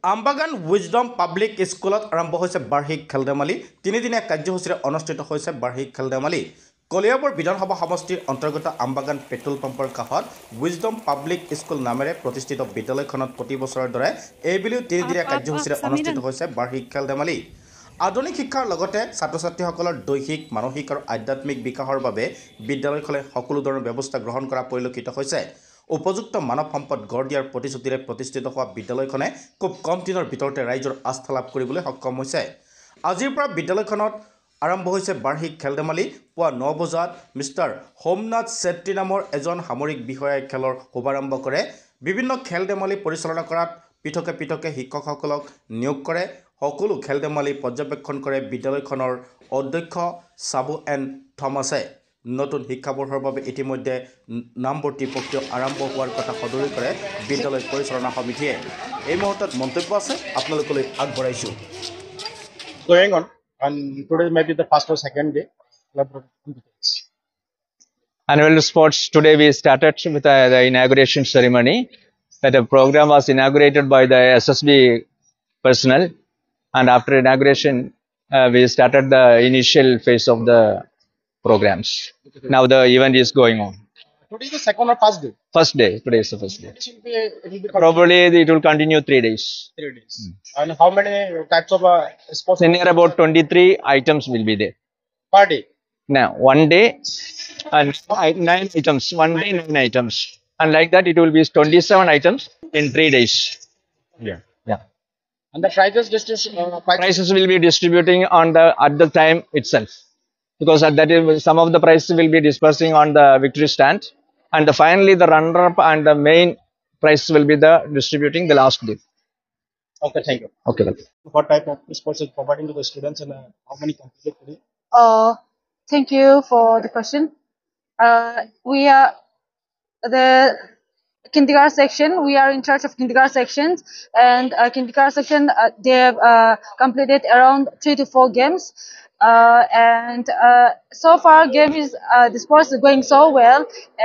আমবাগান wisdom public স্কুলত আৰম্ভ হৈছে বাৰ্ষিক খেল ধেমালি। তিনিদিনীয়া কাৰ্যসূচীৰে অনুষ্ঠিত হৈছে বাৰ্ষিক খেল ধেমালি। কলিয়াবৰ বিধানসভা সমষ্টিৰ অন্তৰ্গত আমবাগান পেট্ৰল পাম্পৰ কাষত উইজডম পাব্লিক স্কুল নামেৰে প্ৰতিষ্ঠিত বিদ্যালয়খনত প্ৰতি বছৰৰ দৰে এইবেলিও তিনিদিনীয়া কাৰ্যসূচীৰে অনুষ্ঠিত হৈছে বাৰ্ষিক খেল ধেমালি। আধুনিক শিক্ষাৰ লগতে ছাত্ৰ ছাত্ৰীসকলৰ দৈহিক মানসিক আৰু আধ্যাত্মিক বিকাশৰ বাবে বিদ্যালয়খনে সকলো ধৰণৰ ব্যৱস্থা গ্ৰহণ কৰা পৰিলক্ষিত হৈছে। উপযুক্ত মানৱ সম্পদ গঢ় দিয়াৰ প্ৰতিশ্ৰুতিৰে প্ৰতিষ্ঠিত হোৱা বিদ্যালয়খনে খুব কম দিনৰ ভিতৰতে ৰাইজৰ আস্থা লাভ কৰিবলৈ সক্ষম হৈছে। আজিৰ পৰা বিদ্যালয়খনত আৰম্ভ হৈছে বাৰ্ষিক খেল ধেমালি। পুৱা 9 বজাত মিষ্টাৰ হোমনাথ ছেত্ৰী নামৰ এজন সামৰিক বিষয়াই খেলৰ শুভাৰম্ভ কৰে। বিভিন্ন খেল ধেমালি পৰিচালনা কৰাত পৃথকে পৃথকে শিক্ষকসকলক নিয়োগ কৰে। সকলো খেল ধেমালি পৰ্যবেক্ষণ কৰে বিদ্যালয়খনৰ অধ্যক্ষ চাবু এন থমাছে। নতুন শিক্ষাবৰ্ষৰ বাবে ইতিমধ্যে নামভৰ্তি প্ৰক্ৰিয়া আৰম্ভ হোৱাৰ কথা সদৰি কৰে বিদ্যালয় পৰিচালনা সমিতিয়ে। এই মুহূৰ্তত মন্তব্য আছে আপোনালোকলৈ আগবঢ়াইছোঁ। Going on, and today may be the first or second day. Annual sports today we started with the inauguration ceremony. That the program was inaugurated by the SSB personnel, and after inauguration we started the initial phase of the programs. Now the event is going on. Today is the second or first day. First day. Today is the first day. It will be Probably it will continue 3 days. 3 days. And how many types of sports? So near about 23 items will be there. Per day. Now, one day and 9 items. One day, 9 items. And like that, it will be 27 items in 3 days. Yeah. Yeah. And the prizes distribution. Prices will be distributing at the time itself, because at that some of the prizes will be dispersing on the victory stand, and finally the runner-up and the main prize will be the distributing the last day. Okay, thank you. Okay. Welcome. What type of sports is providing to the students, and how many completed today? Thank you for the question. We are the kindergarten section. We are in charge of kindergarten sections, and kindergarten section they have completed around 3 to 4 games. And so far the sports is going so well,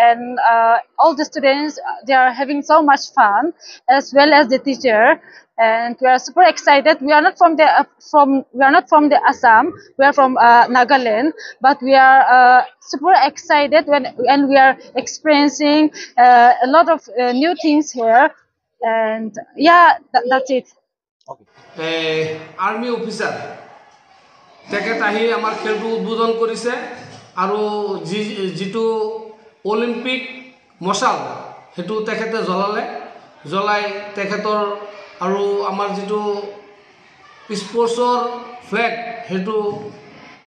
and all the students they are having so much fun, as well as the teacher, and we are super excited. We are not from the Assam. We are from Nagaland, but we are super excited when we are experiencing a lot of new things here, and yeah, that's it. Army officer তেখেত আহি আমাৰ খেলটো উদ্বোধন কৰিছে, আৰু যিটো Olympic মশাল সেইটো তেখেতে জ্বলাই তেখেতৰ, আৰু আমাৰ যিটো স্পৰ্টছৰ ফ্লেগ সেইটো